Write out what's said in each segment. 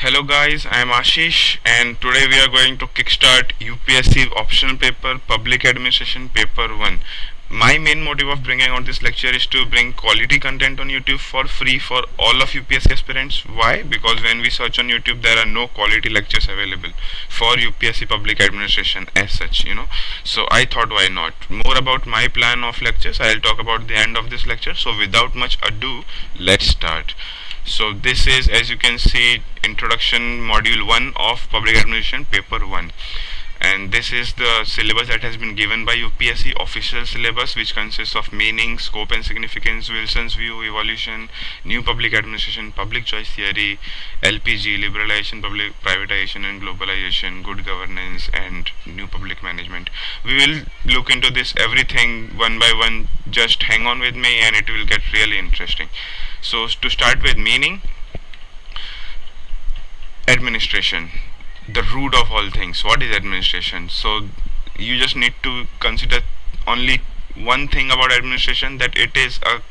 Hello guys, I am Ashish and today we are going to kickstart UPSC optional paper Public Administration paper 1. My main motive of bringing out this lecture is to bring quality content on YouTube for free for all of UPSC aspirants. Why? Because when we search on YouTube there are no quality lectures available for UPSC Public Administration as such. So I thought why not. More about my plan of lectures I'll talk about the end of this lecture. So without much ado, let's start. So this is, as you can see, introduction module 1 of public administration paper 1, and this is the syllabus that has been given by UPSC official syllabus, which consists of meaning, scope and significance, Wilson's view, evolution, new public administration, public choice theory, LPG, liberalization, public privatization and globalization, good governance and new public management. We will look into this everything one by one. Just hang on with me and it will get really interesting. So to start with, meaning, administration, the root of all things. What is administration? So you just need to consider only one thing about administration, that it is a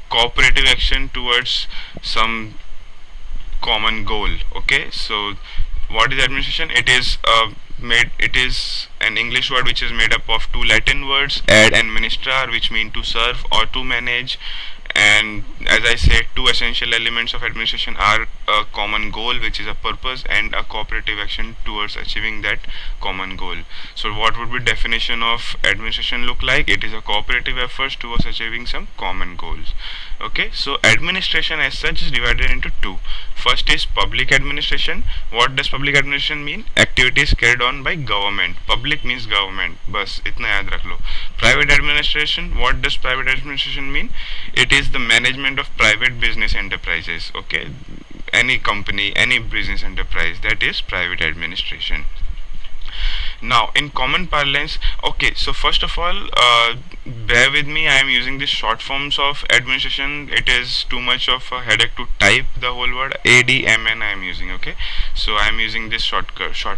cooperative action towards some common goal. Okay, so what is administration? It is an English word which is made up of two Latin words, ad and ministrar, which mean to serve or to manage. And as I said, two essential elements of administration are a common goal, which is a purpose, and a cooperative action towards achieving that common goal. So what would be definition of administration look like? It is a cooperative effort towards achieving some common goals. Okay, so administration as such is divided into two. First is public administration. What does public administration mean? Activities carried on by government. Public means government. बस इतना याद रख लो. Private administration. What does private administration mean? It is the management of private business enterprises. Okay, any company, any business enterprise, that is private administration. Now in common parlance, okay, so first of all, bear with me, I am using the short forms of administration. It is too much of a headache to type the whole word. ADMN I am using. Okay, so I am using this short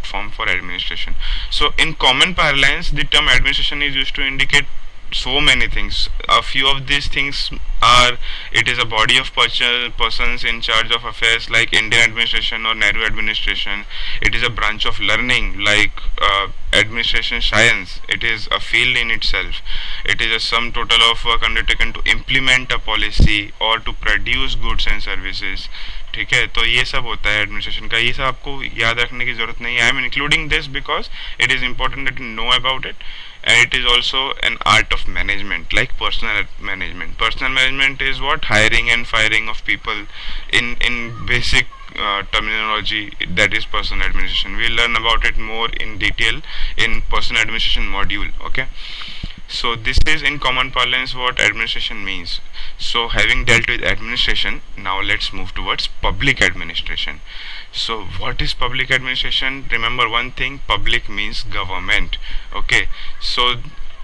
form for administration. So in common parlance, the term administration is used to indicate so many things. A few of these things are: it is a body of persons in charge of affairs like Indian administration or Nehru administration. It is a branch of learning like administration science. It is a field in itself. It is a sum total of work undertaken to implement a policy or to produce goods and services. ठीक है, तो ये सब होता है administration का. ये सब आपको याद रखने की जरूरत नहीं है. I am including this because it is important that you know about it. And it is also an art of management, like personal management. Personal management is what? Hiring and firing of people. In basic terminology, that is personal administration. We'll learn about it more in detail in personal administration module. Okay, so this is in common parlance what administration means. So having dealt with administration, now let's move towards public administration. So what is public administration? Remember one thing, public means government. Okay, so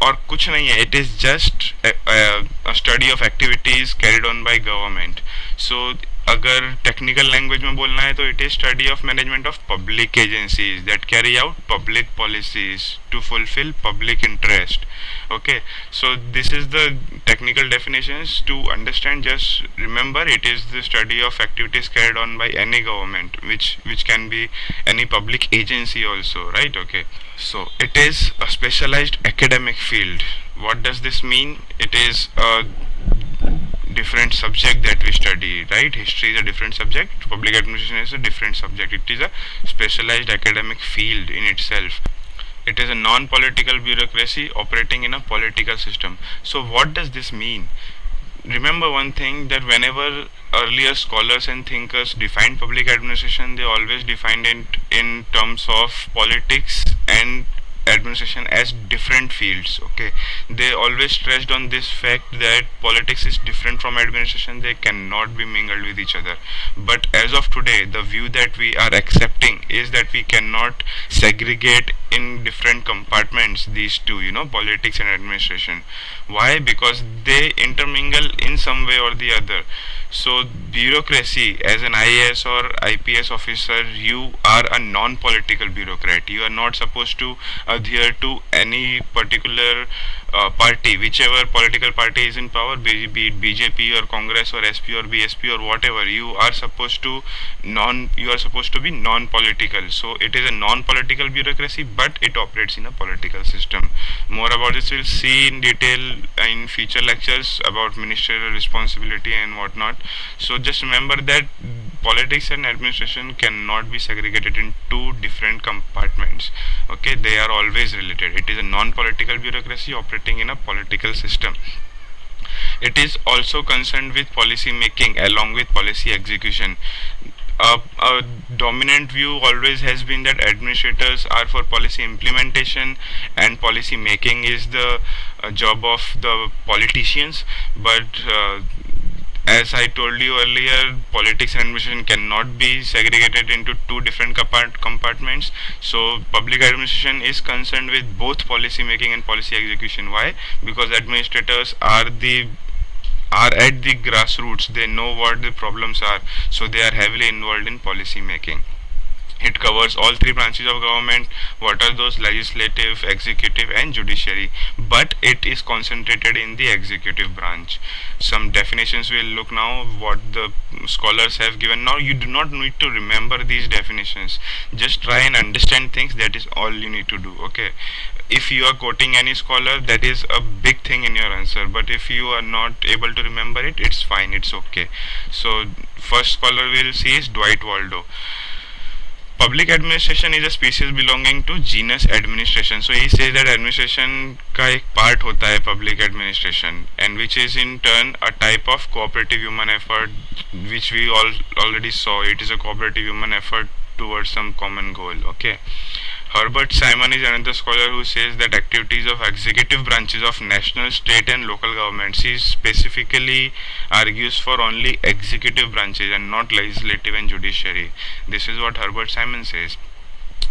और कुछ नहीं है, it is just a study of activities carried on by government. So अगर technical language में बोलना है तो it is study of management of public agencies that carry out public policies to fulfil public interest. Okay, so this is the technical definitions. To understand, just remember, it is the study of activities carried on by any government, which can be any public agency also, right? Okay, so it is a specialized academic field. What does this mean? It is a different subject that we study, right? History is a different subject, public administration is a different subject. It is a specialized academic field in itself. It is a non-political bureaucracy operating in a political system. So what does this mean? Remember one thing, that whenever earlier scholars and thinkers defined public administration, they always defined it in terms of politics and administration as different fields. Okay, they always stressed on this fact that politics is different from administration, they cannot be mingled with each other. But as of today, the view that we are accepting is that we cannot segregate in different compartments these two, politics and administration. Why? Because they intermingle in some way or the other. So bureaucracy, as an IAS or IPS officer, you are a non-political bureaucrat. You are not supposed to adhere to any particular party, whichever political party is in power, be it BJP or Congress or SP or BSP or whatever, you are supposed to be non-political. So it is a non-political bureaucracy, but it operates in a political system. More about this we'll see in detail in future lectures about ministerial responsibility and whatnot. So just remember that politics and administration cannot be segregated in two different compartments. Okay, they are always related. It is a non-political bureaucracy operating in a political system. It is also concerned with policy making along with policy execution. A dominant view always has been that administrators are for policy implementation and policy making is the job of the politicians. But as I told you earlier, politics and administration cannot be segregated into two different compartments. So public administration is concerned with both policy making and policy execution. Why? Because administrators are at the grassroots. They know what the problems are, so they are heavily involved in policy making. It covers all three branches of government. What are those? Legislative, executive, and judiciary. But it is concentrated in the executive branch. Some definitions we'll look now. What the scholars have given. Now you do not need to remember these definitions. Just try and understand things. That is all you need to do. Okay. If you are quoting any scholar, that is a big thing in your answer. But if you are not able to remember it, it's fine. It's okay. So first scholar we'll see is Dwight Waldo. Public administration is a species belonging to genus administration. So he says that administration का एक part होता है public administration, and which is in turn a type of cooperative human effort, which we all already saw. It is a cooperative human effort towards some common goal. Okay. Herbert Simon is another scholar who says that activities of executive branches of national, state, and local governments. He specifically argues for only executive branches and not legislative and judiciary. This is what Herbert Simon says.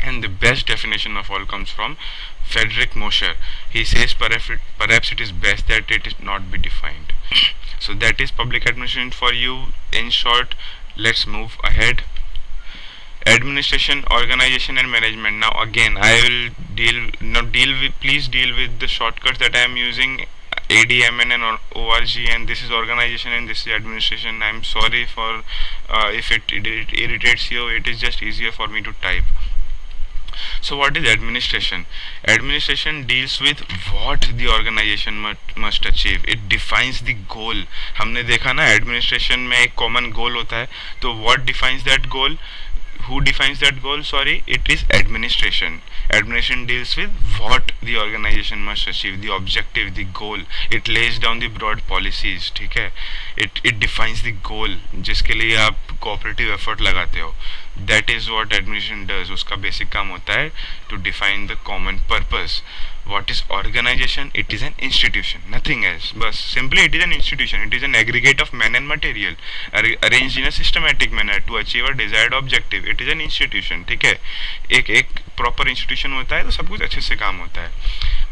And the best definition of all comes from Friedrich Mosher. He says perhaps it is best that it is not be defined. So that is public administration for you. In short, let's move ahead. Administration, organization, and management. Now again, I will deal with. Please deal with the shortcuts that I am using. ADMN and ORG, and this is organization and this is administration. I am sorry for if it irritates you. It is just easier for me to type. So what is administration? Administration deals with what the organization must achieve. It defines the goal. हमने देखा ना administration में एक common goal होता है. तो what defines that goal? Who defines that goal? Sorry, it is administration. Administration deals with what the organization must achieve, the objective, the goal. It lays down the broad policies. ठीक है? It defines the goal जिसके लिए आप cooperative effort लगाते हो. That is what administration does. उसका basic काम होता है to define the common purpose. What is organization? It is an institution, nothing else. But simply it is an institution. It is an aggregate of men and material arranged in a systematic manner to achieve a desired objective. It is an institution. ठीक है? एक proper institution होता है तो सब कुछ अच्छे से काम होता है.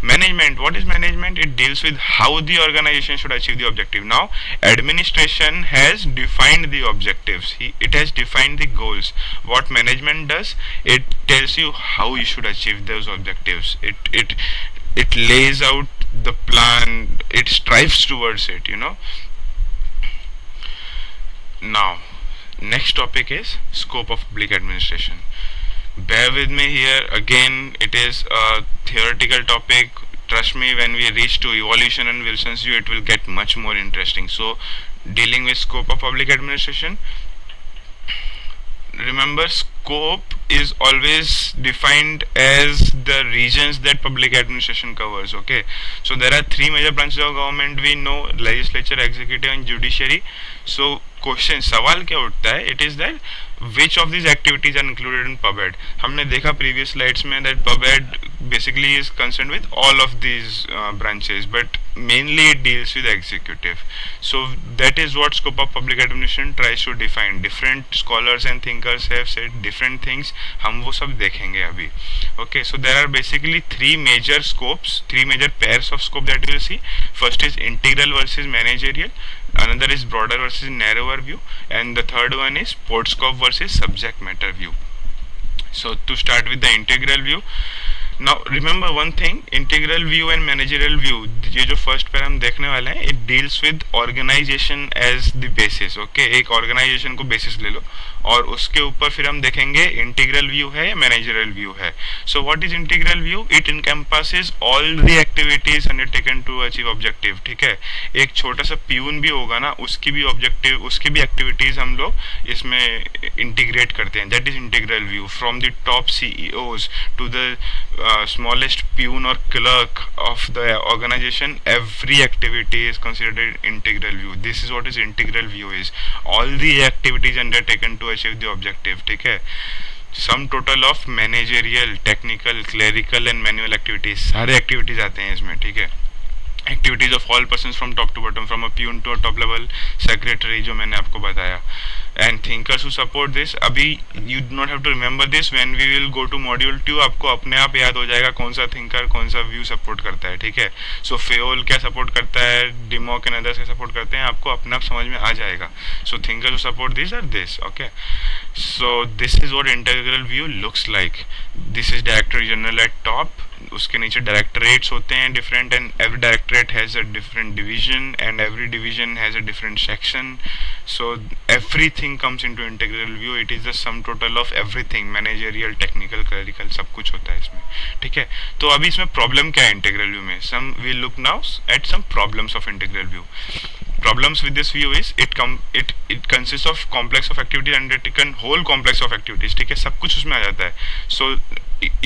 Management. What is management? It deals with how the organization should achieve the objective. Now, administration has defined the objectives. It has defined the goals. What management does, it tells you how you should achieve those objectives. It lays out the plan. It strives towards it. Now, next topic is scope of public administration. Bear with me here. Again, it is a theoretical topic. Trust me, when we reach to evolution and Wilson's view, it will get much more interesting. So, dealing with scope of public administration, remember, scope is always defined as the regions that public administration covers. Okay, so there are three major branches of government. We know: legislature, executive, and judiciary. So question सवाल क्या उठता है? It is that which of these activities are included in PubEd. हमने देखा previous slides में that PubEd basically is concerned with all of these branches, but mainly it deals with executive. So that is what scope of public administration tries to define. Different scholars and thinkers have said different things. हम वो सब देखेंगे अभी. Okay, so there are basically three major scopes, three major pairs of scope that we will see. First is integral versus managerial. Another is broader versus narrower view, and the third one is port scope versus subject matter view. So to start with the integral view, now remember one thing, integral view and managerial view, ये जो first pair हम देखने वाले हैं, it deals with organisation as the basis. Okay, एक organisation को basis ले लो और उसके ऊपर फिर हम देखेंगे इंटीग्रल व्यू है या मैनेजरियल व्यू है। So what is integral view? It encompasses all the activities undertaken to achieve objective. ठीक है, एक छोटा सा प्यून भी होगा ना, उसकी भी ऑब्जेक्टिव, उसकी भी एक्टिविटीज हम लोग इसमें इंटीग्रेट करते हैं। That is integral view, from the top CEOs to the smallest peon or clerk of the organization, every activity is considered integral view. This is what is integral view is, all the activities undertaken to achieve the objective. ठीक है, sum total of managerial, technical, clerical and manual activities, सारे activities आते हैं इसमें। ठीक है, activities of all person from top to bottom, from a peon to a top level secretary, जो मैंने आपको बताया। And thinkers who support this, अभी you do not have to remember this, when we will go to module 2 आपको अपने आप याद हो जाएगा कौन सा थिंकर कौन सा व्यू सपोर्ट करता है। ठीक है, सो फेओल क्या सपोर्ट करता है, डिमॉक एंड अदर्स क्या सपोर्ट करते हैं, आपको अपने आप समझ में आ जाएगा। So thinkers who support this are this. Okay, so this is what integral view looks like. This is director general at top, उसके नीचे डायरेक्टरेट्स होते हैं different, and every directorate has a different division and every division has a different section. So everything comes into integral view, it is the some total of everything, managerial, technical, clerical, सब कुछ होता है इसमें। ठीक है, तो अभी इसमें प्रॉब्लम क्या है इंटीग्रल व्यू में? Some we look now at some problems of integral view. Problems with this view is it consists of complex of activities undertaken, whole complex of activities। ठीक है, सब कुछ उसमें आ जाता है। So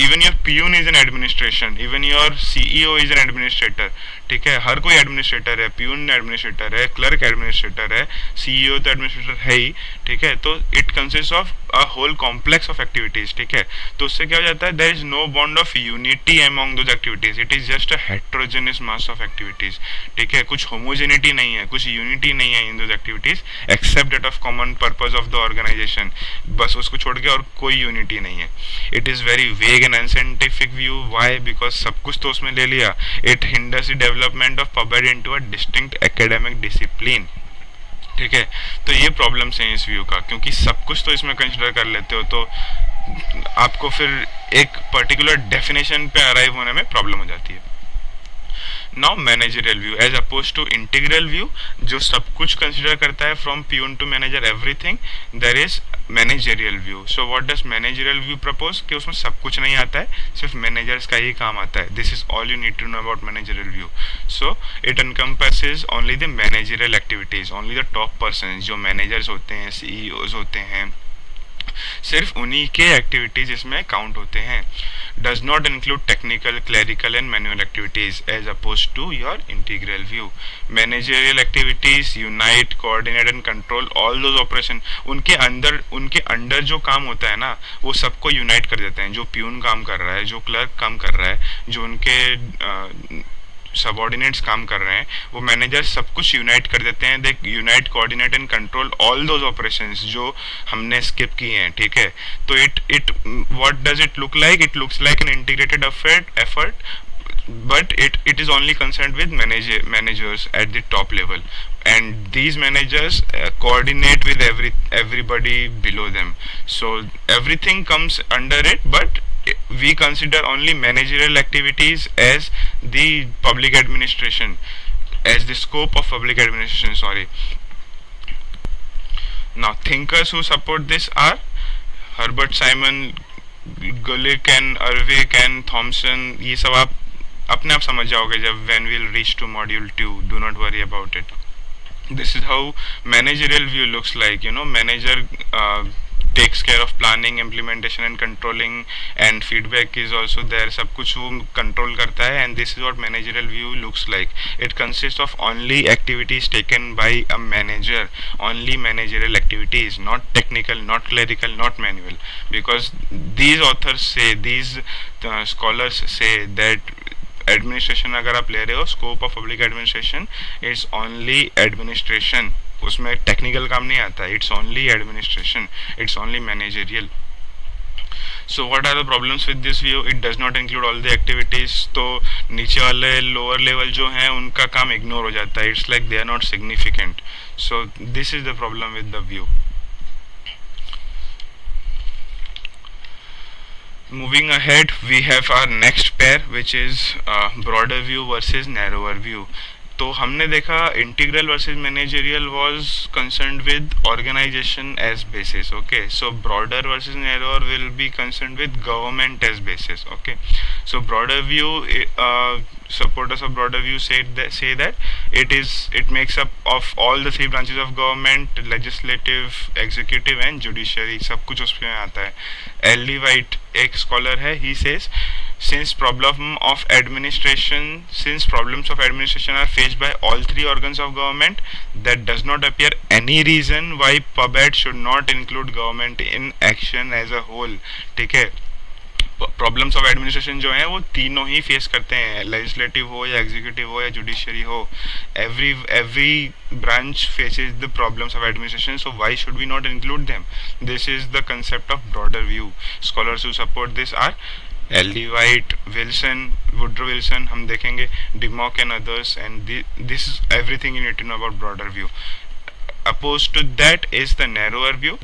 even your peon is an administration, even your CEO is an administrator। ठीक है, हर कोई एडमिनिस्ट्रेटर है, प्यून एडमिनिस्ट्रेटर है, क्लर्क एडमिनिस्ट्रेटर है, सीईओ तो एडमिनिस्ट्रेटर है ही। ठीक है, तो it consist of a whole complex of activities. ठीक है, तो उससे क्या हो जाता है, there is no bond of unity among those activities, it is just a heterogeneous mass of activities. ठीक है, कुछ होमोजेनिटी नहीं है, कुछ यूनिटी नहीं है in those activities except that of common purpose of the organisation, बस उसको छोड़ के और कोई यूनिटी नहीं है। It is very vague and unscientific view. Why? Because सब कुछ तो उसमें ले लिया। It hinders the development of public into a distinct academic discipline. ठीक है, तो ये प्रॉब्लम्स हैं इस व्यू का, क्योंकि सब कुछ तो इसमें कंसिडर कर लेते हो तो आपको फिर एक पर्टिकुलर डेफिनेशन पे अराइव होने में प्रॉब्लम हो जाती है। Now managerial view as oppose to integral view, जो सब कुछ कंसिडर करता है from peon to manager everything, there is managerial view. So what does managerial view propose, कि उसमें सब कुछ नहीं आता है, सिर्फ मैनेजर्स का ही काम आता है। This is all you need to know about managerial view. So it encompasses only the managerial activities, only the top person, जो मैनेजर्स होते हैं, सीईओज होते हैं, सिर्फ उन्हीं के एक्टिविटीज इसमें काउंट होते हैं। Does not include technical, clerical and manual activities as oppose to your integral view. Managerial activities unite, coordinate and control all those operation, उनके अंडर जो काम होता है ना, वो सबको यूनाइट कर देते हैं। जो प्यून काम कर रहा है, जो क्लर्क काम कर रहा है, जो उनके सबऑर्डिनेट्स काम कर रहे हैं, वो मैनेजर सब कुछ यूनाइट कर देते हैं। दे unite, coordinate and control all those operations जो हमने स्किप किए हैं। ठीक है, तो it what does it look like? It looks like an integrated effort, but it is only concerned with managers at the top level, and these managers coordinate with everybody below them, so everything comes under it, but we consider only managerial activities as the public administration, as the scope of public administration, sorry. Now thinkers who support this are Herbert Simon, Gulick and Ervik and Thompson। ये सब आप अपने आप समझ जाओगे जब when we'll reach to module 2, do not worry about it। This is how managerial view looks like, you know, manager takes care of planning, implementation and controlling, and feedback is also there, सब कुछ वो control करता है, and this is what managerial view looks like। It consists of only activities taken by a manager, only managerial activities, not technical, not clerical, not manual, because these authors say, these scholars say that administration अगर आप ले रहे हो, scope of public administration it's only administration, उसमें technical काम नहीं आता, it's only administration, it's only managerial. So what are the problems with this view? It does not include all the activities, तो नीचे वाले लोअर लेवल जो हैं उनका काम इग्नोर हो जाता है, it's like they are not significant. So this is the problem with the view. Moving ahead, we have our next pair, which is broader view versus narrower view. तो हमने देखा integral versus managerial was concerned with organisation as basis. Okay, so broader versus narrower will be concerned with government as basis. Okay, so broader view, supporters of broader view say that it makes up of all the three branches of government: legislative, executive and judiciary. सब कुछ उसमें आता है. L.D. White एक scholar है, he says since problems of administration are faced by all three organs of government, that does not appear any reason why PubAd should not include government in action as a whole. ठीक है, problems of administration जो है वो तीनों ही face करते हैं, legislative हो या एग्जीक्यूटिव हो या जुडिशरी हो. Every branch faces the problems of administration, so why should we not include them? This is the concept of broader view. Scholars who support this are L.D. White, Wilson, Woodrow Wilson, हम देखेंगे, Dimock and others, and this is everything you need to know about broader view. Opposed to that is the narrower view.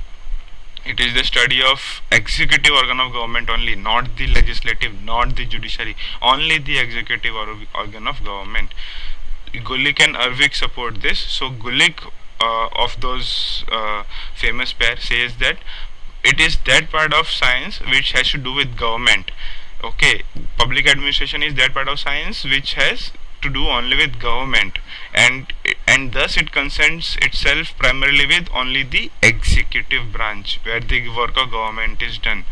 It is the study of executive organ of government only, not the legislative, not the judiciary, only the executive organ of government. Gulick and Ervik support this. So Gulick, of those famous pair, says that it is that part of science which has to do with government. Okay, public administration is that part of science which has to do only with government, and thus it concerns itself primarily with only the executive branch where the work of government is done.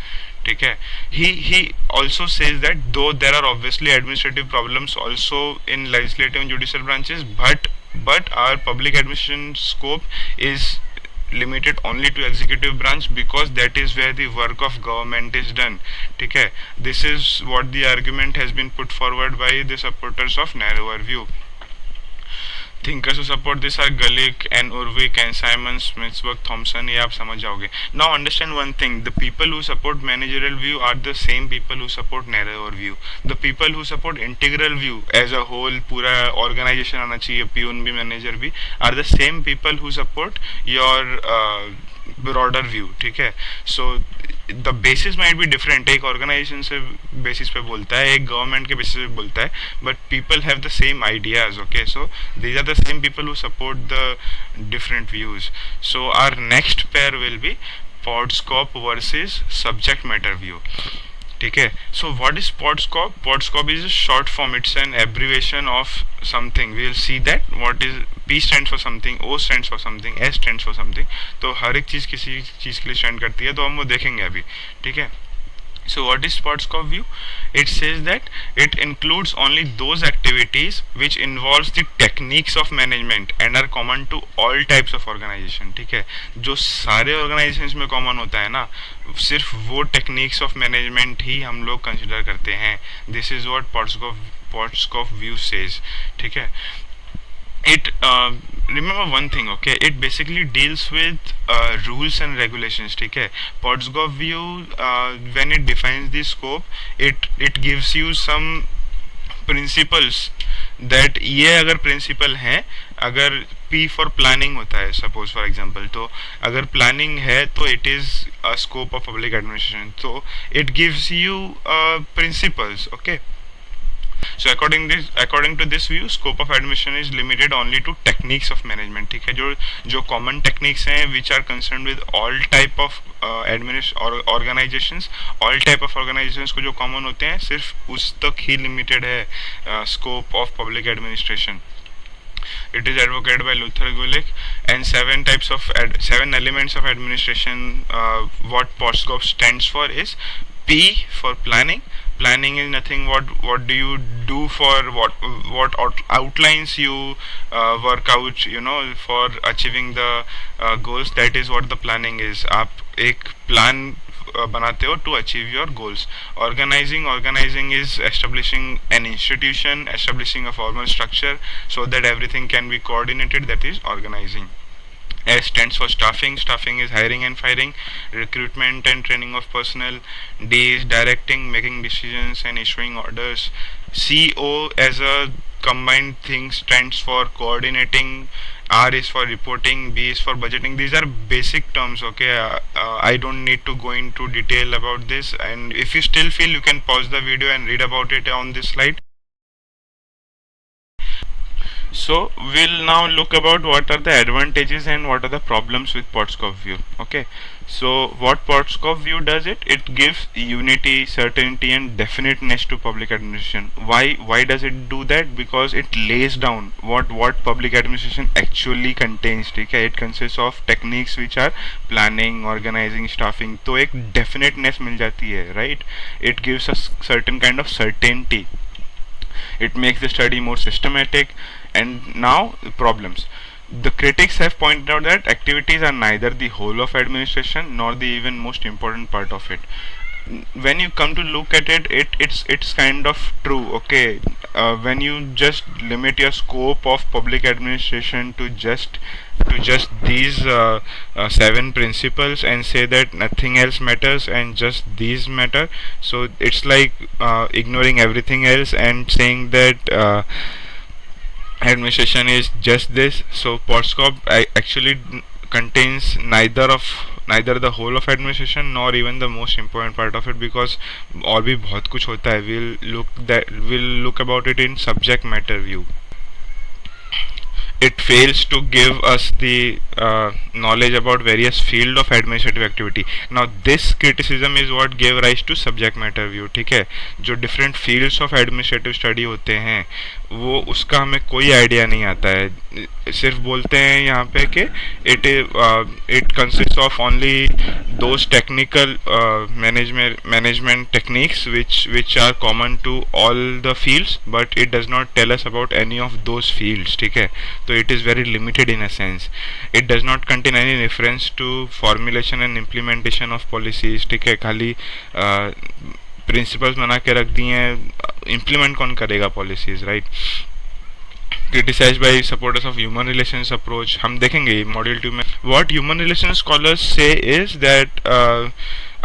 ठीक है, he also says that though there are obviously administrative problems also in legislative and judicial branches, but our public administration scope is limited only to executive branch because that is where the work of government is done. ठीक है, this is what the argument has been put forward by the supporters of narrower view. Thinkers who support this are Gulick and Urvik and Simon, Smithsburg, Thompson. ये आप समझ जाओगे. Now understand one thing: the people who support managerial view are the same people who support narrower view. The people who support integral view as a whole, पूरा organization आना चाहिए, peon भी manager भी, are the same people who support your broader view. ठीक है, so the basis might be different. एक organisation से basis पे बोलता है, एक गवर्नमेंट के बेसिस पे बोलता है, but people have the same ideas. Okay, so these are the same people who support the different views. So our next pair will be POSDCORB versus subject matter view. ठीक है, so what is POSDCORB? POSDCORB is a short form, it's an abbreviation of something. We will see that what is P stands for something, O stands for something, S stands for something. तो हर एक चीज़ किसी चीज़ के लिए stand करती है, तो हम वो देखेंगे अभी. ठीक है, so what is Podskov view? It says that it includes only those activities which involves the techniques of management and are common to all types of organization. ठीक है, जो सारे organizations में common होता है ना, सिर्फ वो techniques of management ही हम लोग consider करते हैं. This is what Podskov view says. ठीक है, it remember one thing, okay, it basically deals with rules and regulations. ठीक है, Podskov view, when it defines the scope, it gives you some principles that ये अगर principal हैं, अगर P for planning होता है सपोज फॉर एग्जांपल, तो अगर प्लानिंग है तो it is a scope of public administration, तो it gives you principles. Okay, so according to this view, scope of admission is limited only to techniques of management. ठीक है, जो common techniques हैं which are concerned with all type of organizations, all type of organizations को जो common होते हैं, सिर्फ उस तक ही limited है scope of public administration. It is advocated by Luther Gulick, and seven elements of administration. What Podskov stands for is P for planning. Planning is nothing. What do you do for what outlines you work out, you know, for achieving the goals. That is what the planning is. आप एक plan बनाते हो to achieve your goals. Organizing is establishing an institution, establishing a formal structure so that everything can be coordinated. That is organizing. S stands for staffing. Staffing is hiring and firing, recruitment and training of personnel. D is directing, making decisions and issuing orders. CO as a combined thing stands for coordinating R is for reporting, B is for budgeting. These are basic terms, okay? I don't need to go into detail about this, and if you still feel, you can pause the video and read about it on this slide. So we'll now look about what are the advantages and what are the problems with Podskov view. Okay, so what Podskov view does, it gives unity, certainty and definiteness to public administration. Why does it do that? Because it lays down what public administration actually contains. Okay, it consists of techniques which are planning, organizing, staffing. तो एक definiteness मिल जाती है, right? It gives us certain kind of certainty. It makes the study more systematic. And now the problems. The critics have pointed out that activities are neither the whole of administration nor the even most important part of it. When you come to look at it, it's kind of true. Okay, when you just limit your scope of public administration to just these 7 principles and say that nothing else matters and just these matter, so it's like ignoring everything else and saying that administration is just this. So Podskov actually contains neither the whole of administration nor even the most important part of it, because और भी बहुत कुछ होता है. We'll look about it in subject matter view. It fails to give us the knowledge about various field of administrative activity. Now this criticism is what gave rise to subject matter view. ठीक है, जो different fields of administrative study होते हैं वो उसका हमें कोई idea नहीं आता है. सिर्फ बोलते हैं यहाँ पे कि it consists of only those technical management techniques which are common to all the fields, but it does not tell us about any of those fields. ठीक है, so it is very limited in a sense. It does not contain any reference to formulation and implementation of policies. ठीक है, खाली principles बना के रख दिए हैं, इम्प्लीमेंट कौन करेगा policies, right? criticized by supporters of human relations approach. हम देखेंगे मॉड्यूल 2 में. What human relations scholars say is that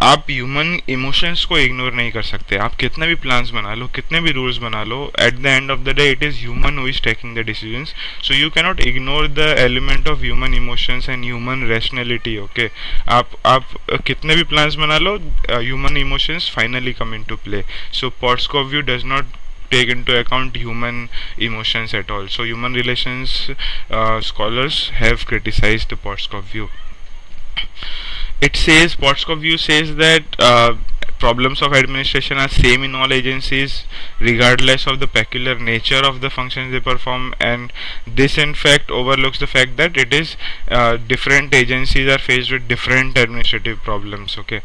आप ह्यूमन इमोशंस को इग्नोर नहीं कर सकते. आप कितने भी प्लान्स बना लो, कितने भी रूल्स बना लो, at the end of the day it is human who is taking the decisions. So you cannot ignore the element of human emotions and human rationality. Okay, आप कितने भी प्लान्स बना लो, human emotions finally come into play. So Podskov view does not take into account human emotions at all. So human relations scholars have criticized the Podskov view. It says, Podskov view says that problems of administration are same in all agencies regardless of the peculiar nature of the functions they perform, and this in fact overlooks the fact that it is different agencies are faced with different administrative problems. Okay,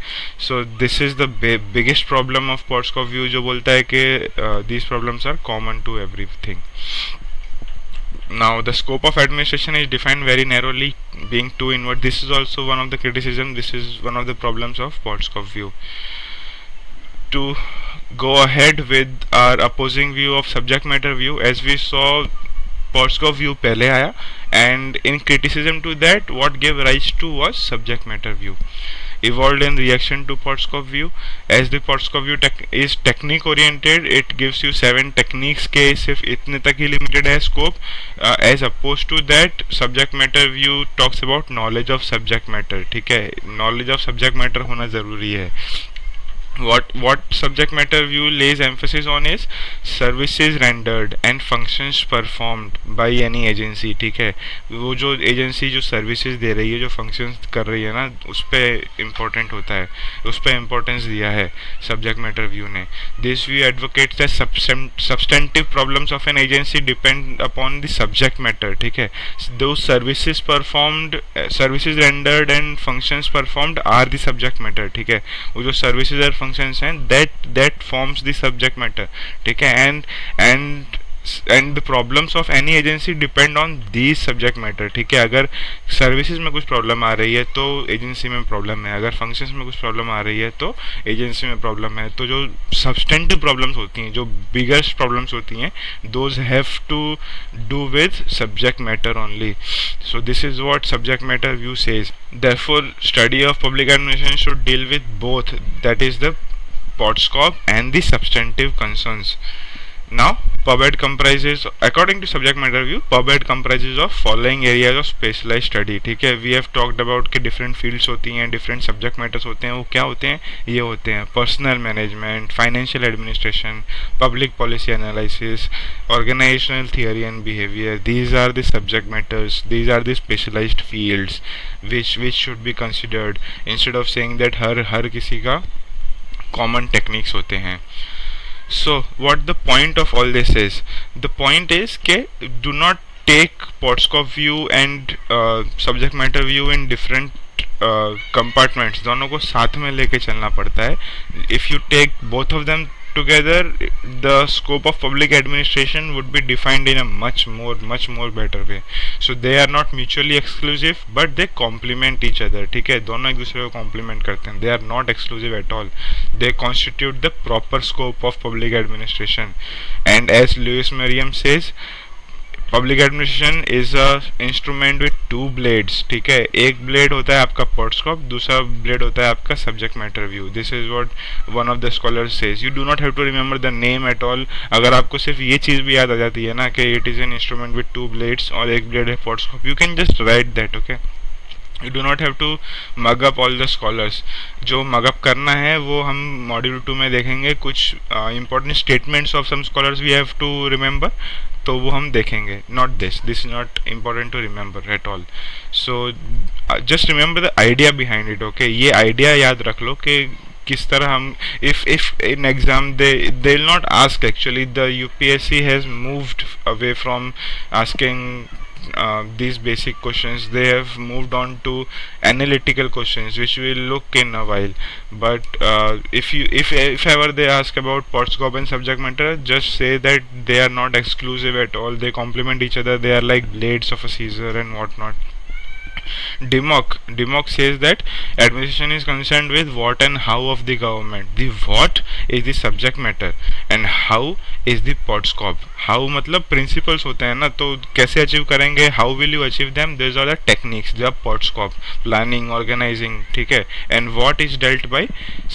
so this is the biggest problem of Podskov view, जो बोलता है कि these problems are common to everything. Now the scope of administration is defined very narrowly, being too inward. This is also one of the criticism. This is one of the problems of Podskov view. To go ahead with our opposing view of subject matter view, as we saw, Podskov view पहले आया, and in criticism to that, what gave rise to was subject matter view. Evolved in reaction to Podskov view. As the Podskov view is technique oriented, it gives you 7 techniques के सिर्फ इतने तक ही limited है scope, as opposed to that subject matter view talks about knowledge of subject matter. ठीक है, knowledge of subject matter होना ज़रूरी है. What subject matter view lays emphasis on is services rendered and functions performed by any agency. ठीक है, वो जो agency जो सर्विसेज दे रही है, जो फंक्शंस कर रही है ना, उस पर इम्पोर्टेंट होता है, उस पर इम्पोर्टेंस दिया है सब्जेक्ट मैटर व्यू ने. This view advocates that substantive problems of an agency depend upon the subject matter. ठीक है, those services performed, services rendered and functions performed are the subject matter. ठीक है, वो जो सर्विसेज और functions हैं, that forms the subject matter. ठीक है, and the problems of any agency depend on these subject matter. ठीक है, अगर सर्विसेज में कुछ प्रॉब्लम आ रही है तो एजेंसी में प्रॉब्लम है, अगर फंक्शंस में कुछ प्रॉब्लम आ रही है तो एजेंसी में प्रॉब्लम है. तो जो सब्सटेंटिव प्रॉब्लम्स होती हैं, जो बिगेस्ट प्रॉब्लम्स होती हैं, those have to do with subject matter only. So this is what subject matter view says. Therefore study of public administration should deal with both, that is the Podskov and the substantive concerns. Now, PubEd comprises, according to subject matter view, PubEd comprises of following areas of specialized study. ठीक है, we have talked about कि different fields होती हैं, different subject matters होते हैं. वो क्या होते हैं? ये होते हैं personal management, financial administration, public policy analysis, organizational theory and behavior. These are the subject matters. These are the specialized fields which should be considered instead of saying that हर किसी का common techniques होते हैं. So, what the point of all this is? The point is that do not take Podscope view and subject matter view in different compartments. दोनों को साथ में लेके चलना पड़ता है. If you take both of them together, the scope of public administration would be defined in a much more better way. So they are not mutually exclusive, but they complement each other. ठीक है, दोनों एक दूसरे को complement करते हैं. They are not exclusive at all. They constitute the proper scope of public administration. And as Lewis Merriam says, public administration is a instrument with two blades. ठीक है, एक ब्लेड होता है आपका पॉडस्कोप, दूसरा ब्लेड होता है आपका subject matter view. This is what one of the scholars says. You do not have to remember the name at all. अगर आपको सिर्फ ये चीज़ भी याद आ जाती है ना कि it is an instrument with two blades और एक ब्लेड है POSDCORB, you can just write that. Okay, you do not have to mug up all the scholars. जो मग अप करना है वो हम मॉड्यूल 2 में देखेंगे. कुछ important statements of some scholars we have to remember, तो वो हम देखेंगे. Not this is not important to remember at all. So just remember the idea behind it. Okay, ये आइडिया याद रख लो कि किस तरह हम if in exam they'll not ask. Actually the UPSC has moved away from asking these basic questions. They have moved on to analytical questions which we'll look in a while. But if ever they ask about Podscope and subject matter, just say that they are not exclusive at all. They complement each other. They are like blades of a scissor and whatnot. Democ says that administration is concerned with what and how of the government. The what is the subject matter and how is the Podscope. How मतलब principles होते हैं ना, तो कैसे achieve करेंगे, how will you achieve them, these are the techniques, the Podscope, planning, organizing. ठीक है, and what is dealt by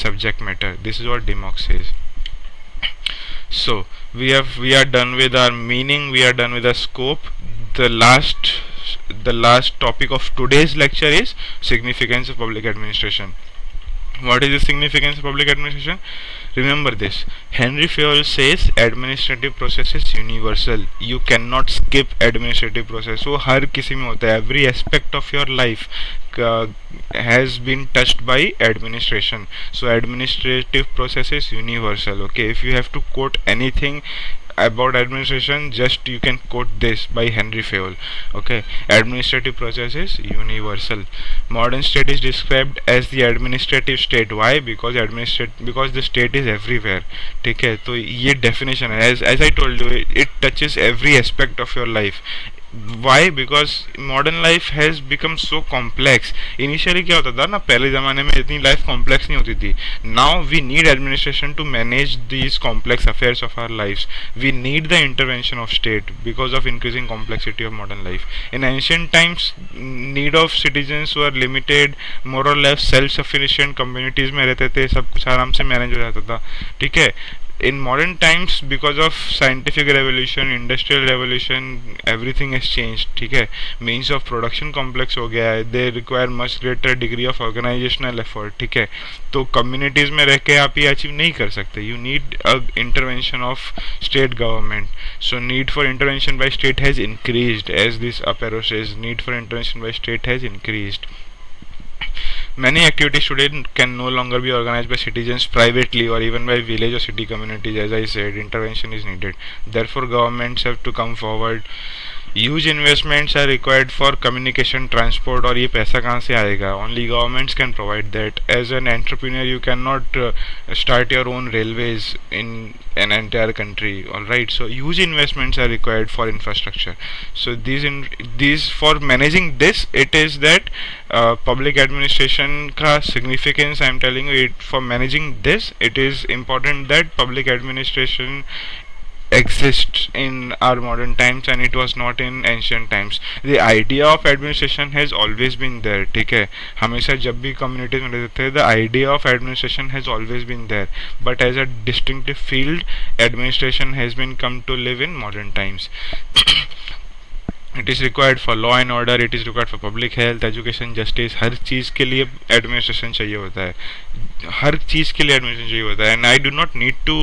subject matter. This is what Democ says. So we are done with our meaning, we are done with the scope. The last topic of today's lecture is significance of public administration. What is the significance of public administration? Remember this. Henry Fayol says administrative process is universal. You cannot skip administrative process. So हर किसी में होता है. Every aspect of your life has been touched by administration. So administrative process is universal. Okay, if you have to quote anything about administration, just you can quote this by Henry Fayol. Okay, administrative process is universal. Modern state is described as the administrative state. Why? Because the state is everywhere. ठीक है, तो ये definition है. As I told you, it touches every aspect of your life. Why? Because modern life has become so complex. Initially क्या होता था ना, पहले ज़माने में इतनी life complex नहीं होती थी. Now we need administration to manage these complex affairs of our lives. We need the intervention of state because of increasing complexity of modern life. In ancient times, need of citizens were limited, more or less self-sufficient communities में रहते थे, सब कुछ आराम से manage हो जाता था. ठीक है. In modern times, because of scientific revolution, industrial revolution, everything has changed. ठीक है, means of production complex हो गया है. They require much greater degree of organizational effort. ठीक है, तो communities में रह के आप ये अचीव नहीं कर सकते. You need a intervention of state government. So need for intervention by state has increased. As this up arrow says, need for intervention by state has increased. Many activities today can no longer be organized by citizens privately or even by village or city communities. As I said, intervention is needed. Therefore, governments have to come forward. Huge investments are required for communication, transport, और ये पैसा कहाँ से आएगा? Only governments can provide that. As an entrepreneur, you cannot start your own railways in an entire country. All right. So huge investments are required for infrastructure. So these for managing this, it is that public administration का significance. I am telling you, it for managing this, it is important that public administration exists in our modern times and it was not in ancient times. The idea of administration has always been there, ठीक है. हमेशा जब भी communities में रहते थे, the idea of administration has always been there, but as a distinctive field, administration has been come to live in modern times. It is required for law and order, it is required for public health, education, justice. हर चीज़ के लिए administration चाहिए होता है, हर चीज़ के लिए एडमिनिस्ट्रेशन चाहिए होता है. And I do not need to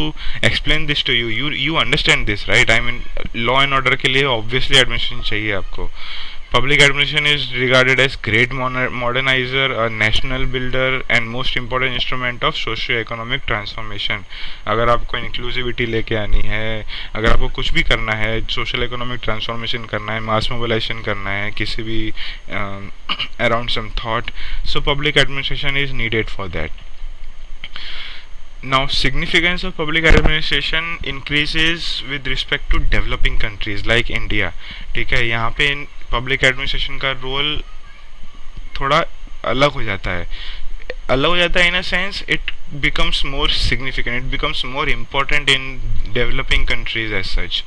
explain this to you, you understand this right. I mean law and order के लिए ऑब्वियसली एडमिनिस्ट्रेशन चाहिए आपको. Public administration is regarded as great modernizer, a national builder, and most important instrument of socio-economic transformation. अगर आपको inclusivity लेके आनी है, अगर आपको कुछ भी करना है, social economic transformation करना है, mass mobilization करना है, किसी भी around some thought, so public administration is needed for that. Now, significance of public administration increases with respect to developing countries like India. ठीक है, यहाँ पे पब्लिक एडमिनिस्ट्रेशन का रोल थोड़ा अलग हो जाता है. अलग हो जाता है in a sense it becomes more significant, it becomes more important in developing countries as such.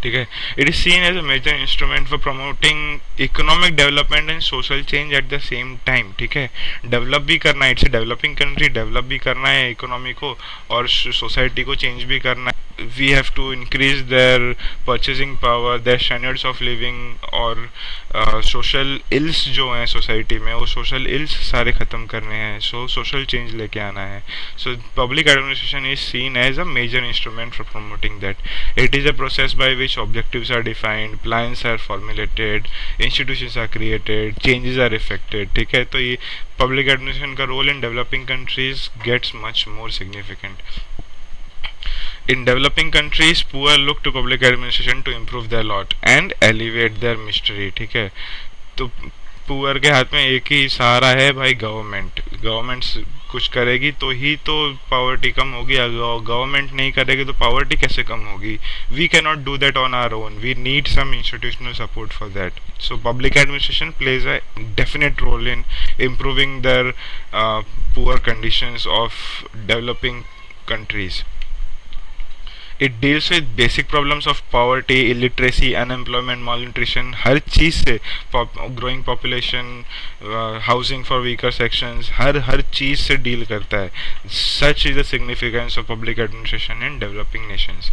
ठीक है, it is seen as a major instrument for promoting economic development and social change at the same time. ठीक है, develop भी करना है, it's a developing country, develop भी करना है इकोनॉमी को और सोसाइटी को चेंज भी करना है. We have to increase their purchasing power, their standards of living और सोशल इल्स जो हैं सोसाइटी में वो सोशल इल्स सारे ख़त्म करने हैं. सो सोशल चेंज लेके आना है. So public administration is seen as a major instrument for promoting that. It is a process by which objectives are defined, plans are formulated, institutions are created, changes are effected. ठीक है, तो ये public administration का role in developing countries gets much more significant. In developing countries, poor look to public administration to improve their lot and alleviate their misery. ठीक है, तो poor के हाथ में एक ही सहारा है भाई, गवर्नमेंट. गवर्नमेंट कुछ करेगी तो ही तो पॉवर्टी कम होगी, गवर्नमेंट नहीं करेगी तो पॉवर्टी कैसे कम होगी. We can not do that on our own, we need some institutional support for that. So public administration plays a definite role in improving their poor conditions of developing countries. It deals with basic problems of poverty, illiteracy, unemployment, malnutrition, हर चीज़ से, growing population, housing for weaker sections, हर चीज़ से deal करता है. Such is the significance of public administration in developing nations.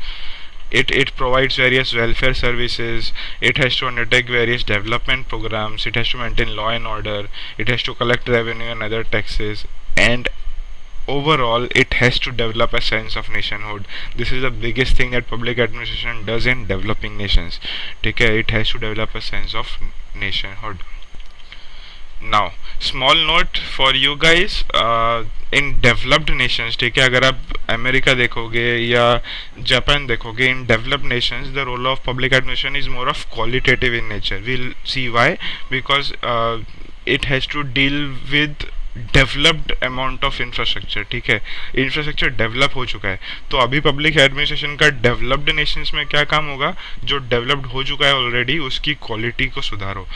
It provides various welfare services, it has to undertake various development programs, it has to maintain law and order, it has to collect revenue and other taxes, and overall it has to develop a sense of nationhood. This is the biggest thing that public administration does in developing nations. ठीक है, it has to develop a sense of nationhood. Now, small note for you guys, in developed nations, ठीक है, अगर आप America देखोगे या Japan देखोगे, in developed nations the role of public administration is more of qualitative in nature. We'll see why, because it has to deal with developed amount of infrastructure. ठीक है, infrastructure develop हो चुका है. तो अभी पब्लिक एडमिनिस्ट्रेशन का developed Nations में क्या काम होगा, जो डेवलप्ड हो चुका है ऑलरेडी उसकी क्वालिटी को सुधारो.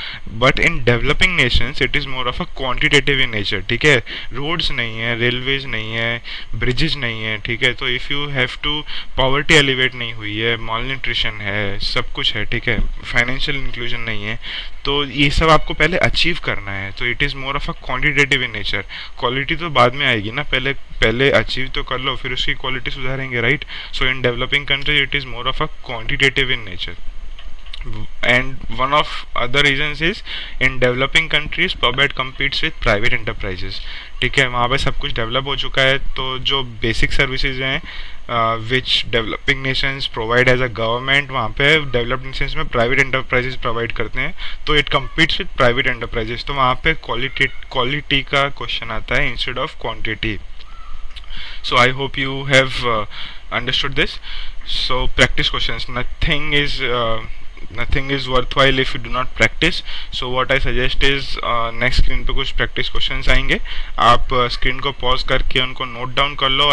But in developing Nations it is more of a quantitative in nature. ठीक है, रोड्स नहीं है, रेलवेज नहीं है, ब्रिजेज नहीं है. ठीक है, तो if you have to, poverty alleviate नहीं हुई है, मॉल न्यूट्रिशन है, सब कुछ है. ठीक है, फाइनेंशियल इंक्लूजन नहीं है, तो ये सब आपको पहले अचीव करना है. तो it is more of a quantitative in nature. Quality तो बाद में आएगी ना, पहले अचीव तो कर लो, फिर उसकी क्वालिटी सुधारेंगे, right. So in developing countries it is more of a quantitative in nature. And one of other reasons is in developing countries PubEd competes with private enterprises. ठीक है, वहाँ पे सब कुछ डेवलप हो चुका है, तो जो बेसिक सर्विसेज हैं which developing nations provide as a government, वहाँ पे developed nations में private enterprises provide करते हैं, तो it competes with private enterprises. तो वहाँ पे quality का क्वेश्चन आता है instead of quantity. So I hope you have understood this. So practice questions. Nothing is worthwhile if you do not practice. So what I suggest is next screen पे कुछ practice questions आएंगे, आप screen को pause करके उनको note down कर लो.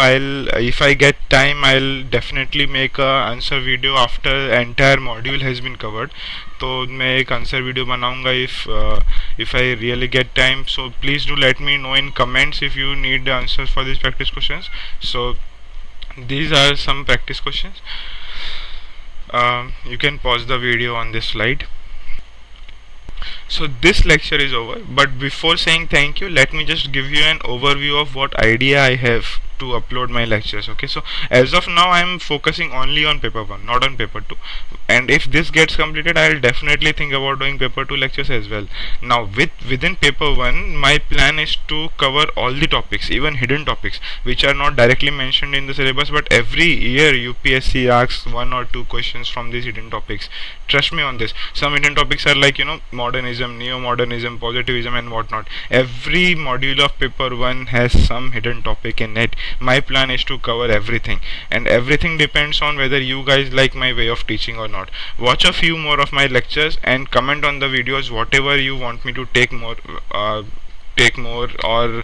If I get time I'll definitely make a answer video after entire module has been covered. तो मैं एक आंसर वीडियो बनाऊंगा if I really get time. So please do let me know in comments if you need answers for these practice questions. So these are some practice questions. You can pause the video on this slide. So this lecture is over, but before saying thank you, let me just give you an overview of what idea I have to upload my lectures. Okay, so as of now I am focusing only on paper 1, not on paper 2, and if this gets completed I'll definitely think about doing paper 2 lectures as well. Now within paper 1 my plan is to cover all the topics, even hidden topics which are not directly mentioned in the syllabus, but every year UPSC asks 1 or 2 questions from these hidden topics. Trust me on this. Some hidden topics are like, modernism, neo-modernism, positivism and whatnot. Every module of paper 1 has some hidden topic in it. My plan is to cover everything, and everything depends on whether you guys like my way of teaching or not. Watch a few more of my lectures and comment on the videos whatever you want me to take more, or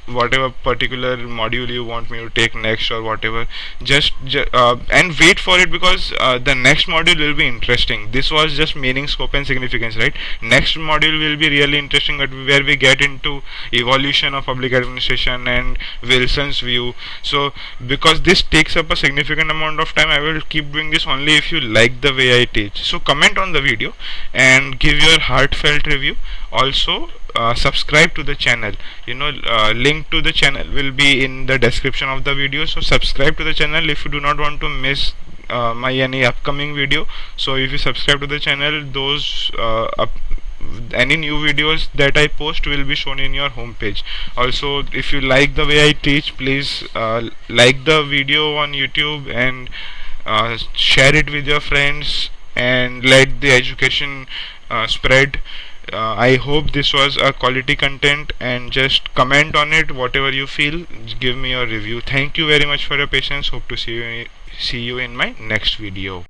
whatever particular module you want me to take next, or whatever. And wait for it, because the next module will be interesting. This was just meaning, scope and significance, right? Next module will be really interesting, where we get into evolution of public administration and Wilson's view. So because this takes up a significant amount of time, I will keep doing this only if you like the way I teach. So comment on the video and give your heartfelt review. Also subscribe to the channel. Link to the channel will be in the description of the video, so subscribe to the channel if you do not want to miss my any upcoming video. So if you subscribe to the channel, those any new videos that I post will be shown in your homepage. Also, if you like the way I teach, please like the video on YouTube and share it with your friends and let the education spread. I hope this was a quality content, and just comment on it whatever you feel. Give me your review. Thank you very much for your patience. Hope to see you in my next video.